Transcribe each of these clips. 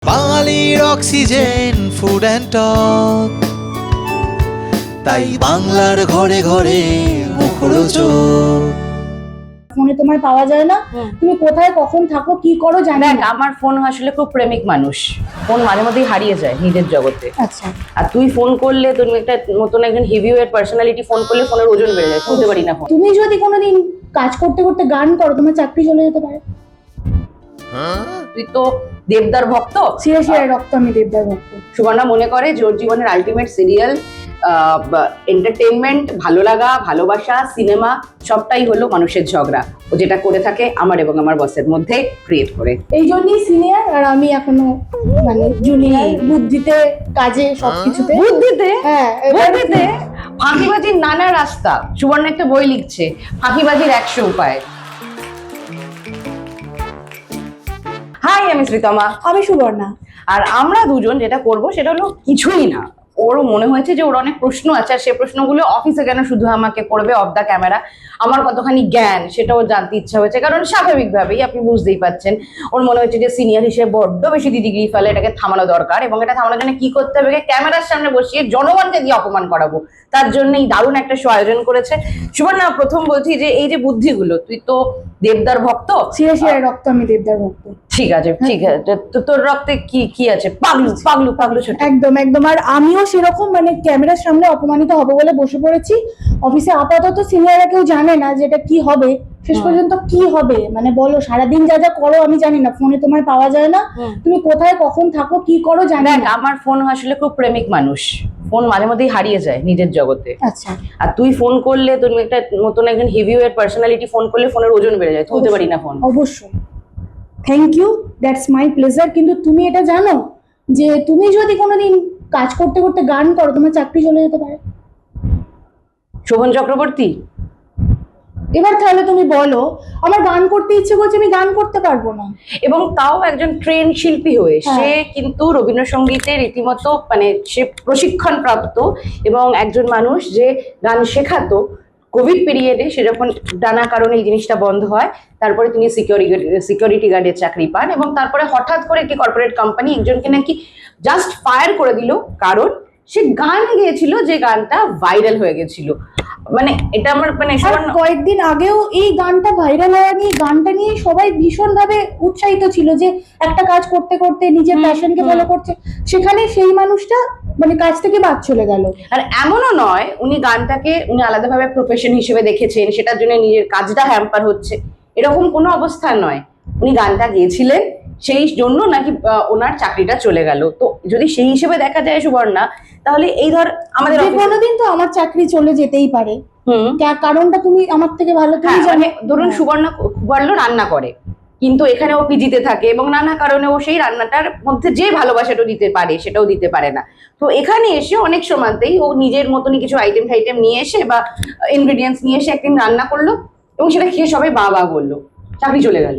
বাঙালির oxygen food and talk, তাই বাংলার ঘরে ঘরে মুখরোচক। ফোনে তোমায় পাওয়া যায় না, তুমি কোথায় কখন থাকো কি করো জানি দেখ, না। আমার ফোন আসলে খুব প্রেমিক মানুষ, ফোন মাঝে মধ্যেই হারিয়ে যায় নিজের জগতে। আচ্ছা, আর তুই ফোন করলে, তুমি একটা নতুন একজন হেভিওয়েট পার্সোনালিটি ফোন করলে ফোনের ওজন বেড়ে যায়, তুলতে পারি না ফোন। তুমি যদি কোনোদিন কাজ করতে করতে গান করো তোমার চাকরি চলে যেতে পারে। তুই তো দেবদার ভক্ত। শিরা শিরায় রক্ত, আমি দেবদার ভক্ত। সুবর্ণা মনে করে যে ওর জীবনের আলটিমেট সিরিয়াল, এন্টারটেইনমেন্ট, ভালো লাগা, ভালোবাসা, সিনেমা সবটাই হলো মানুষের ঝগড়া। ও যেটা করে থাকে আমার এবং আমার বসের মধ্যে ক্রিয়েট করে। এই জন্যই সিনিয়র আর আমি এখনো মানে জুনিয়র, বুদ্ধিতে, কাজে, সবকিছুতে। বুদ্ধিতে, হ্যাঁ, বুদ্ধিতে ফাঁকিবাজির নানা রাস্তা। সুবর্ণা একটা বই লিখছে, ফাঁকিবাজির 100 উপায়। হাই, আমি শ্রীতমা। আমি সুবর্ণা। আর আমরা দুজন যেটা করব সেটা হলো কিছুই না, ওরও মনে হয়েছে যে ওর অনেক প্রশ্ন আছে, আর সেই প্রশ্নগুলো অফিসে কেন শুধু আমাকে করবে অফ দ্য ক্যামেরা, আমার কতখানি জ্ঞান সেটাও জানতে ইচ্ছা হয়েছে। কারণ স্বাভাবিকভাবেই আপনি বুঝতেই পাচ্ছেন, ওর মনে হচ্ছে যে সিনিয়র হিসেবে বড্ড বেশি দিদিগিরি ফেলে, এটাকে থামানো দরকার। এবং এটা থামানোর জন্য কি করতে হবে, ক্যামেরার সামনে বসিয়ে জনগণকে দিয়ে অপমান করাবো। তার জন্য এই দারুণ একটা শো আয়োজন করেছে। সুবর্ণা, প্রথম বলছি যে এই যে বুদ্ধিগুলো, তুই তো দেবদার ভক্ত। শিরা শিরায় রক্ত, আমি দেবদার ভক্ত। ঠিক আছে, ঠিক আছে, তো তোর রক্তে কি কি আছে? পাগলু পাগলু পাগলু ছোট। একদম একদম। আর আমিও সেরকম মানে ক্যামেরার সামনে অপমানিত হবো বলে বসে পড়েছি। অফিসে আপাতত সিনিয়ররা কেউ জানে না যে এটা কি হবে, শেষ পর্যন্ত কি হবে মানে বলো। সারাদিন যা যা করো আমি জানি না, ফোনে তোমায় পাওয়া যায় না, তুমি কোথায় কখন থাকো কি করো জানি দেখ, না। আমার ফোন আসলে খুব প্রেমিক মানুষ, ফোন মাঝে মধ্যেই হারিয়ে যায় নিজের জগতে। আচ্ছা, আর তুই ফোন করলে, তুমি একটা নতুন একজন হেভিওয়েট পার্সোনালিটি ফোন করলে ফোনের ওজন বেড়ে যায়, তুলতে পারি না ফোন। অবশ্যই, thank you, that's my pleasure. কিন্তু তুমি এটা জানো যে তুমি যদি কোনোদিন কাজ করতে করতে গান করো তোমার চাকরি চলে যেতে পারে। শোভন চক্রবর্তী, এবার তাহলে তুমি বলো, আমার গান করতে ইচ্ছে করছে, আমি গান করতে পারবো না। এবং তাও একজন ট্রেন শিল্পী হয়ে সে কিন্তু রবীন্দ্রসঙ্গীতের রীতিমতো মানে সে প্রশিক্ষণ প্রাপ্ত এবং একজন মানুষ যে গান শেখাতো। কোভিড পিরিয়ডে সে যখন নানা কারণে এই জিনিসটা বন্ধ হয়, তারপরে তিনি সিকিউরিটি গার্ডের চাকরি পান এবং তারপরে হঠাৎ করে একটি কর্পোরেট কোম্পানি একজনকে নাকি জাস্ট ফায়ার করে দিল, কারণ সে গান গেয়েছিল যে গানটা ভাইরাল হয়ে গেছিল। মানে এটা আমার মানে আর কয়েকদিন আগেও এই গানটা ভাইরাল হওয়া নিয়ে, গানটা নিয়ে সবাই ভীষণ ভাবে উৎসাহিত ছিল যে একটা কাজ করতে করতে নিজের প্যাশনকে ফলো করছে, সেখানে সেই মানুষটা মানে কাজ থেকে বাদ চলে গেল। আর এমনও নয় উনি গানটাকে উনি আলাদাভাবে প্রফেশন হিসেবে দেখেছেন, সেটার জন্য নিজের কাজটা হ্যাম্পার হচ্ছে, এরকম কোনো অবস্থা নয়। উনি গানটা গেয়েছিলেন, সেই জন্য নাকি ওনার চাকরিটা চলে গেল। তো যদি সেই হিসেবে দেখা যায় সুবর্ণা, তাহলে এই ধর আমাদের যে কোনোদিন তো আমার চাকরি চলে যেতেই পারে। কারণটা তুমি আমার থেকে ভালো তুমি জানো। মানে ধরুন সুবর্ণা খুব ভালো রান্না করে, কিন্তু এখানে ও পিজিতে থাকে এবং নানা কারণে ও সেই রান্নাটার মধ্যে যে ভালোবাসাটা দিতে পারে সেটাও দিতে পারে না। তো এখানে এসে অনেক সময়তেই ও নিজের মতনই কিছু আইটেম টাইটেম নিয়ে এসে বা ইনগ্রিডিয়েন্টস নিয়ে এসে একদিন রান্না করলো এবং সেটা খেয়ে সবাই বাহ বাহ বললো, চাকরি চলে গেল।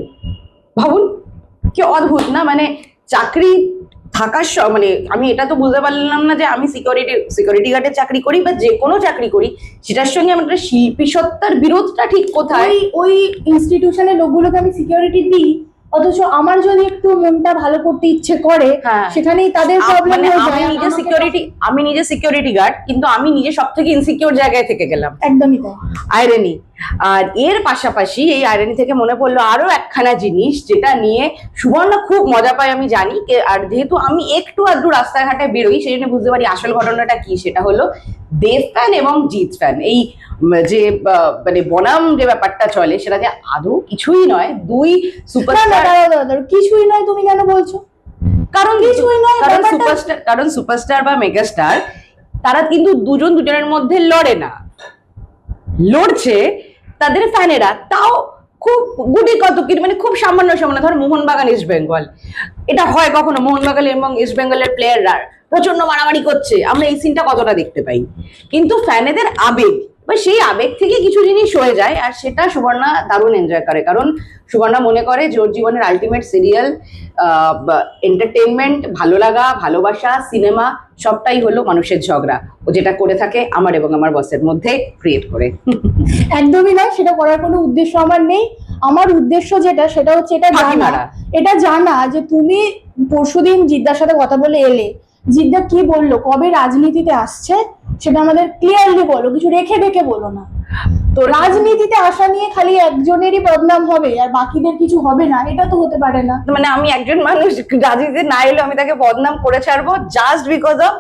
ভাবুন কি অদ্ভুত না, মানে চাকরি থাকার মানে আমি এটা তো বুঝতে পারলাম না যে আমি সিকিউরিটি গার্ডের চাকরি করি বা যে কোনো চাকরি করি, সেটার সঙ্গে আমার একটা শিল্পী সত্তার বিরোধটা ঠিক কোথায়? ওই ইনস্টিটিউশনের লোকগুলোকে আমি সিকিউরিটি দিই, অথচ আমার যদি একটু মনটা ভালো করতে ইচ্ছে করে সেখানেই তাদের প্রবলেম হয়ে যায়। আমি নিজে সিকিউরিটি গার্ড, কিন্তু আমি নিজে সব থেকে ইনসিকিউর জায়গায় থেকে গেলাম। একদমই তাই, আইরনি। আর এর পাশাপাশি এই আইরনি থেকে মনে পড়লো আরো একখানা জিনিস যেটা নিয়ে সুবর্ণা খুব মজা পায় আমি জানি। আর যেহেতু আমি একটু আধটু রাস্তাঘাটে বেরোই, সেই জন্য বুঝতে পারি আসল ঘটনাটা কি। সেটা হলো দেব ফ্যান এবং জিৎ ফ্যান, এই যে মানে বনাম যে ব্যাপারটা চলে সেটা যে আদৌ কিছুই নয়, দুই সুপারস্টার। কিছুই নয় তুমি কেন বলছো? কারণ কিছুই নয়, কারণ সুপারস্টার বা মেগাস্টার তারা কিন্তু দুজনের মধ্যে লড়ে না, লড়ছে তাদের ফ্যানেরা। তাও খুব গুটি কতকির মানে খুব সামান্য সামান্য, ধর মোহনবাগান ইস্ট বেঙ্গল, এটা হয় কখনো মোহনবাগান এবং ইস্ট বেঙ্গলের প্লেয়াররা প্রচন্ড মারামারি করছে, আমরা এই সিনটা কতটা দেখতে পাই। কিন্তু ফ্যানেদের আবেগ বা সেই আবেগ থেকে কিছু জিনিস হয়ে যায়, আর সেটা সুবর্ণা দারুণ এনজয় করে। কারণ সুবর্ণা মনে করে যে ওর জীবনের আলটিমেট সিরিয়াল, এন্টারটেইনমেন্ট, ভালো লাগা, ভালোবাসা, সিনেমা সবটাই হলো মানুষের ঝগড়া। ও যেটা করে থাকে আমার এবং আমার বসের মধ্যে ক্রিয়েট করে। একদমই নয়, সেটা করার কোনো উদ্দেশ্য আমার নেই। আমার উদ্দেশ্য যেটা সেটা হচ্ছে এটা ফাঁকি জানা, মারা। এটা জানা যে তুমি পরশুদিন জিদ্দার সাথে কথা বলে এলে, জিদ্দা কি বললো, কবে রাজনীতিতে আসছে সেটা আমাদের ক্লিয়ারলি বলো, কিছু রেখে রেখে বলো না। তো রাজনীতিতে আসা নিয়ে খালি একজনেরই বদনাম হবে আর বাকিদের কিছু হবে না, এটা তো হতে পারে না। মানে আমি একজন মানুষ রাজনীতিতে না এলে আমি তাকে বদনাম করে ছাড়বো জাস্ট বিকজ অফ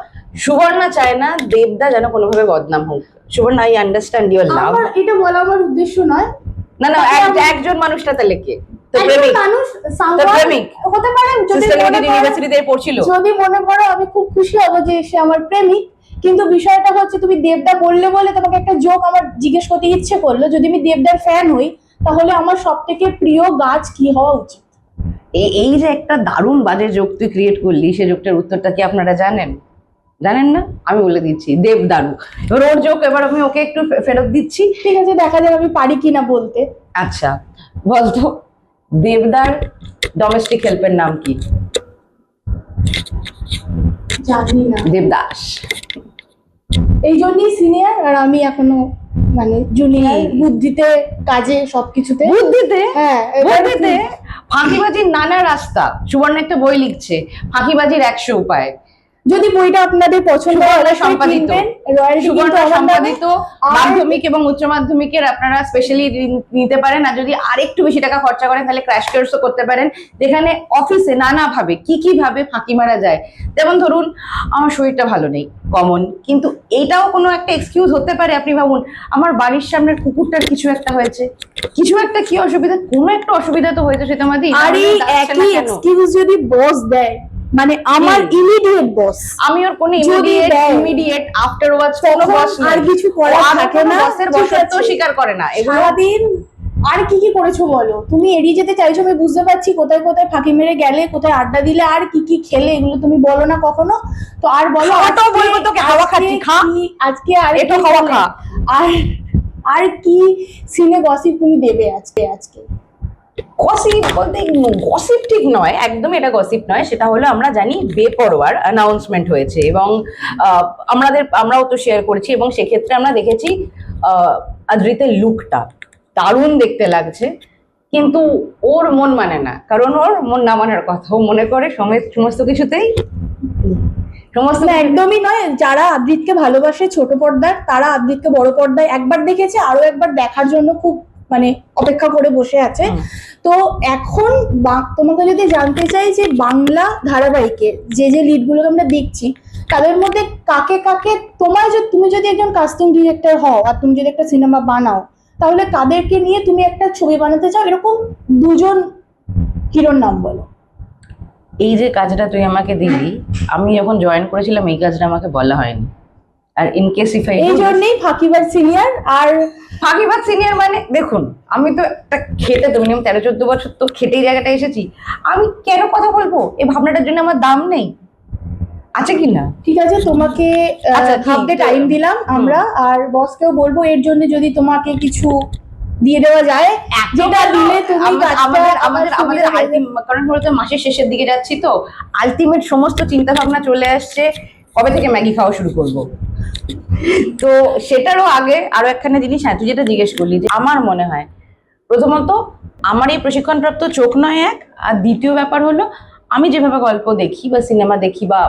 সুবর্ণা চায় না দেবদা যেন কোনোভাবে বদনাম হোক। Suborna, I understand your love. আমার এটা বলা আমার উদ্দেশ্য নয়। না না, একজন মানুষটা তাহলে কে? তো একজন প্রেমিক, মানুষ তো someone প্রেমিক হতে পারে, যদি সিস্টেমেটিক মনে করো- ইউনিভার্সিটিতে পড়ছিল। যদি মনে করো আমি খুব খুশি হব যে সে আমার প্রেমিক, কিন্তু বিষয়টা হচ্ছে তুমি দেবদা বললে বলে তোমাকে একটা জোক আমার জিজ্ঞেস করতে ইচ্ছে করলো, যদি আমি দেবদার ফ্যান হই তাহলে আমার সব থেকে প্রিয় গাছ কি হওয়া উচিত? এই যে একটা দারুণ বাজে জোক তুই ক্রিয়েট করলি, সেই জোকটার উত্তরটা কি আপনারা জানেন? জানেন না? আমি বলে দিচ্ছি, দেবদারু। এবার ওর জোক এবার আমি ওকে একটু ফেরত দিচ্ছি। ঠিক আছে, দেখা যাক আমি পারি কিনা বলতে। আচ্ছা বলতো, দেবদার ডোমেস্টিক হেল্পের নাম কি? জানি না, দেবদাস। এই জন্যই সিনিয়র আর আমি এখনো মানে জুনিয়র, বুদ্ধিতে কাজে সবকিছুতে। বুদ্ধিতে? হ্যাঁ, এবার বুদ্ধিতে ফাঁকিবাজির নানা রাস্তা। সুবর্ণ একটা বই লিখছে, ফাঁকিবাজির 100 উপায়। যদি বইটা আপনাদের পছন্দ হয় সুবর্ণ অবশ্যই সম্পাদিত। কিনবেন। রয়্যালটি সুবর্ণ কিন্তু আমার নামে। সম্পাদিত আর- মাধ্যমিক এবং উচ্চ মাধ্যমিকের আপনারা স্পেশালি নিতে পারেন, আর যদি আরেকটু বেশি টাকা খরচা করেন তাহলে ক্র্যাশ কোর্সও করতে পারেন, যেখানে অফিসে নানা ভাবে কি ভাবে ফাঁকি মারা যায়। যেমন ধরুন, আমার শরীরটা ভালো নেই, কমন, কিন্তু এইটাও কোনো একটা এক্সকিউজ হতে পারে। আপনি ভাবুন, আমার বাড়ির সামনের কুকুরটার কিছু একটা হয়েছে, কিছু একটা কি অসুবিধা, কোনো একটা অসুবিধা তো হয়েছে, সেটা আমাদের আর এই একই এক্সকিউজ যদি বস দেয়, মানে আমার ইমিডিয়েট বস, আমি ওর কোনো যদি দেয়, ইমিডিয়েট আফটারওয়ার্ডস কোনো তখন বস আর কিছু করার থাকে না। বসের ঠিক বসত্ব আছে। স্বীকার করে না এগুলো। সারাদিন আর কি কি করেছো বলো? তুমি এড়িয়ে যেতে চাইছো, আমি বুঝতে পারছি, কোথায় কোথায় ফাঁকি মেরে গেলে, কোথায় আড্ডা দিলে, আর কি কি খেলে, এগুলো তুমি বলো না কখনো। তো আর বলো, খাওয়াটাও আজকে- বলবো তোকে, হাওয়া খাচ্ছি, খা। আজকে আর একটু কি হাওয়া খেলে? খা। আর আর কি সিনে গসিপ তুমি দেবে আজকে? গসিপ বলতে গসিপ ঠিক নয়, একদম এটা গসিপ নয়। সেটা হলো, আমরা জানি বেপরোয়ার অ্যানাউন্সমেন্ট হয়েছে এবং আমরাও তো শেয়ার করেছি, এবং সেক্ষেত্রে আমরা দেখেছি আদ্রিতের লুকটা দারুণ দেখতে লাগছে, কিন্তু ওর মন মানে না, কারণ ওর মন না মানার কথা। ও মনে করে সমস্ত কিছুতেই সমস্ত না, একদমই নয়। যারা আদ্রিতকে ভালোবাসে ছোট পর্দার, তারা আদ্রিতকে বড় পর্দায় একবার দেখেছে, আরো একবার দেখার জন্য খুব মানে অপেক্ষা করে বসে আছে। তো এখন তোমাকে যদি জানতে চাই যে বাংলা ধারাবাহিকে যে যে লিডগুলো আমরা দেখছি, তাদের মধ্যে কাকে কাকে তুমি যদি একজন কাস্টিং ডিরেক্টর হও আর তুমি যদি একটা সিনেমা বানাও, তাহলে কাদেরকে নিয়ে তুমি একটা ছবি বানাতে চাও? এরকম দুজন হিরোর নাম বলো। এই যে কাজটা তুই আমাকে দিলি, আমি যখন জয়েন করেছিলাম এই কাজটা আমাকে বলা হয়নি। আর ইন কেস ইফ এই জন্যই ফাঁকিবাজ সিনিয়র। আর ফাঁকিবাজ সিনিয়র মানে দেখুন, আমি তো একটা খেতে তো মিনিমাম 13-14 বছর তো খেটেই জায়গাটা এসেছি। আমি কেন কথা বলবো? এই ভাবনাটার জন্য আমার দাম নেই, আছে কি না? ঠিক আছে, তোমাকে আচ্ছা, ভাবতে ঠিক। টাইম দিলাম আমরা, আর বসকেও বলবো এর জন্য যদি তোমাকে কিছু দিয়ে দেওয়া যায়, যেটা দিলে তুমি আমাদের কারণ হলো তো মাসের শেষের দিকে যাচ্ছি, তো আলটিমেট সমস্ত চিন্তা ভাবনা চলে আসছে কবে থেকে ম্যাগি খাওয়া শুরু করব। তো সেটারও আগে আরো একখানা জিনিস, হ্যাঁ তুই যেটা জিজ্ঞেস করলি, যে আমার মনে হয় প্রথমত আমার এই প্রশিক্ষণপ্রাপ্ত চোখ নয় এক, আর দ্বিতীয় ব্যাপার হলো আমি যেভাবে গল্প দেখি বা সিনেমা দেখি বা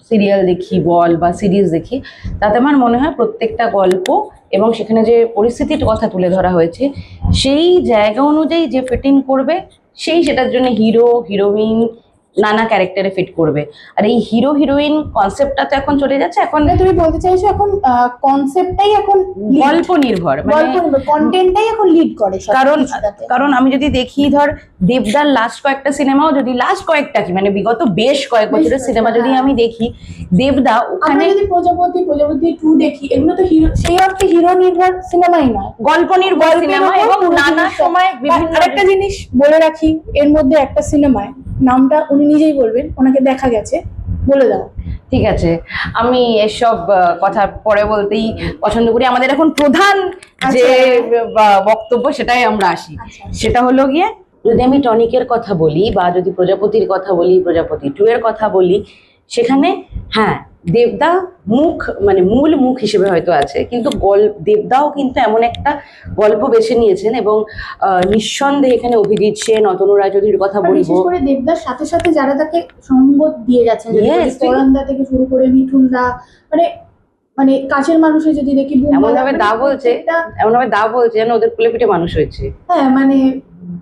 সিরিয়াল দেখি বল বা সিরিজ দেখি, তাতে আমার মনে হয় প্রত্যেকটা গল্প এবং সেখানে যে পরিস্থিতির কথা তুলে ধরা হয়েছে সেই জায়গা অনুযায়ী যে ফিটিং করবে, সেটার জন্য হিরো হিরোইন নানা ক্যারেক্টারে ফিট করবে। আর এই হিরো হিরোইন কনসেপ্টটা তো এখন চলে যাচ্ছে, এখন মানে তুমি বলতে চাইছো এখন কনসেপ্টটাই এখন গল্প নির্ভর, মানে কন্টেন্টটাই এখন লিড করে কারণ আমি যদি দেখি, ধর দেবদার লাস্ট কয়েকটা সিনেমাও যদি লাস্ট কয়েকটা কি মানে বিগত বেশ কয়েক বছরের সিনেমা যদি আমি দেখি, দেবদা ওখানে যদি প্রজাপতি 2 দেখি, এগুলো তো হিরো, সেই অর্থে হিরো নির্ভর সিনেমাই নয়, গল্প নির্ভর সিনেমা, এবং নানা সময় বিভিন্ন। আরেকটা জিনিস বলে রাখি, এর মধ্যে একটা সিনেমায়, নামটা উনি নিজেই বলবেন, ওনাকে দেখা গেছে, বলে দাও। ঠিক আছে, আমি এসব কথা পরে বলতেই পছন্দ করি। আমাদের এখন প্রধান যে বক্তব্য সেটাই আমরা আসি। সেটা হলো গিয়ে, যদি আমি টনিকের কথা বলি বা যদি প্রজাপতির কথা বলি, প্রজাপতি 2 এর কথা বলি, সেখানে হ্যাঁ দেবদা মুখ মানে মূল মুখ হিসেবে হয়তো আছে, কিন্তু দেবদাও কিন্তু এমন একটা গল্প বেছে নিয়েছেন এবং নিঃসন্দেহে এখানে অভিজিৎ সেন, অতনু রায়চৌধুরীর কথা আর বলবো। বিশেষ করে দেবদার সাথে সাথে যারা তাকে সঙ্গ দিয়ে গেছেন, Yes, পরান্দা থেকে শুরু করে মিঠুন দা, মানে মানে কাছের মানুষের যদি দেখি এমন ভাবে দা বলছে, এমন ভাবে দা বলছে যেন ওদের কুলে পিঠে মানুষ হয়েছে। হ্যাঁ মানে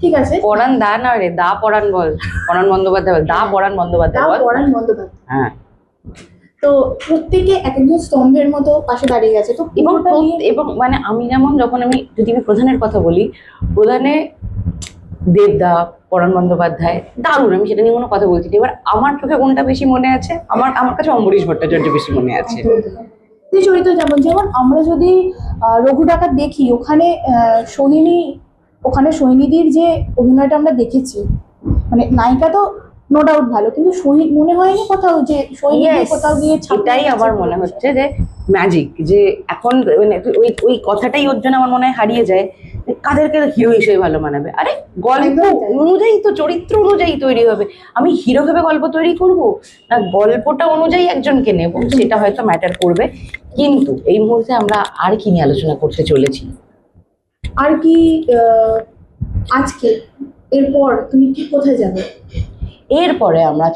ঠিক আছে, পরাণ দা না রে, দা পরাণ বল, পরাণ বন্দ্যোপাধ্যায় বল, দা পরাণ বন্দ্যোপাধ্যায় দা বল। পরাণ বন্দ্যোপাধ্যায়। হ্যাঁ, তো প্রত্যেকে এক একজন স্তম্ভের মতো পাশে দাঁড়িয়ে গেছে। তো এবং পুরোটা নিয়ে এবং মানে আমি যেমন যখন যদি আমি প্রধানের কথা বলি, প্রধানে দেবদা, পরাণ বন্দ্যোপাধ্যায় দারুণ, আমি সেটা নিয়ে কোনো কথা বলছি না। এবার আমার চোখে কোনটা বেশি মনে আছে, আমার কাছে অম্বরীশ ভট্টাচার্য বেশি মনে আছে। যে চরিত্র যেমন যেমন আমরা যদি রঘু ডাকাত দেখি, ওখানে সোহিনীদির যে অভিনয়টা আমরা দেখেছি, মানে নায়িকা তো নো ডাউট ভালো, কিন্তু মনে হয়নি কোথাও যে সোহিনী Yes, কোথাও গিয়ে এটাই আমার মনে হচ্ছে যে ম্যাজিক, যে এখন মানে ওই কথাটাই ওর জন্য আমার মনে হয় হারিয়ে যায়, যে কাদেরকে হিরো হিসেবে ভালো মানাবে। আরে গল্প অনুযায়ী তো, চরিত্র অনুযায়ী তৈরি হবে। আমি হিরো ভেবে গল্প তৈরি করব না, গল্পটা অনুযায়ী একজনকে নেব, সেটা হয়তো ম্যাটার করবে। কিন্তু এই মুহূর্তে আমরা আর কি নিয়ে আলোচনা করতে চলেছি? আর কি আজকে এরপর তুমি কি কোথায় যাবে? এরপরে আমরা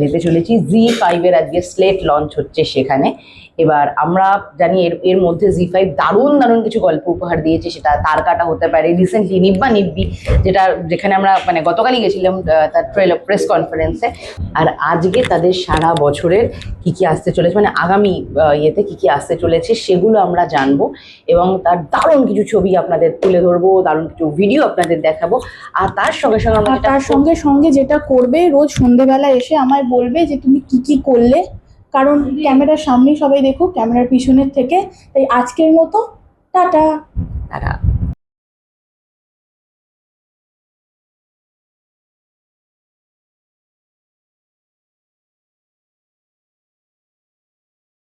যেতে চলেছি জি5 এর, আজকে স্লেট লঞ্চ হচ্ছে সেখানে। এবার আমরা জানি এর মধ্যে জি5 দারুণ দারুণ কিছু গল্প উপহার দিয়েছে, সেটা তার কাটা হতে পারে, রিসেন্টলি নিব্বা নিব্বি, যেখানে আমরা মানে গতকালই গেছিলাম তার ট্রেলার প্রেস কনফারেন্সে। আর আজকে তাদের সারা বছরের কি কি আসতে চলেছে, মানে আগামী ইয়েতে কি কি আসতে চলেছে সেগুলো আমরা জানবো, এবং তার দারুণ কিছু ছবি আপনাদের তুলে ধরবো, দারুণ কিছু ভিডিও আপনাদের দেখাবো। আর তার সঙ্গে সঙ্গে আমরা তার সঙ্গে সঙ্গে যেটা করবে, রোজ সন্ধ্যেবেলা এসে আমায় বলবে যে তুমি কি কি করলে, কারণ ক্যামেরার সামনেই সবাই দেখুক, ক্যামেরার পিছনের থেকে। তাই আজকের মতো টাটা। তারা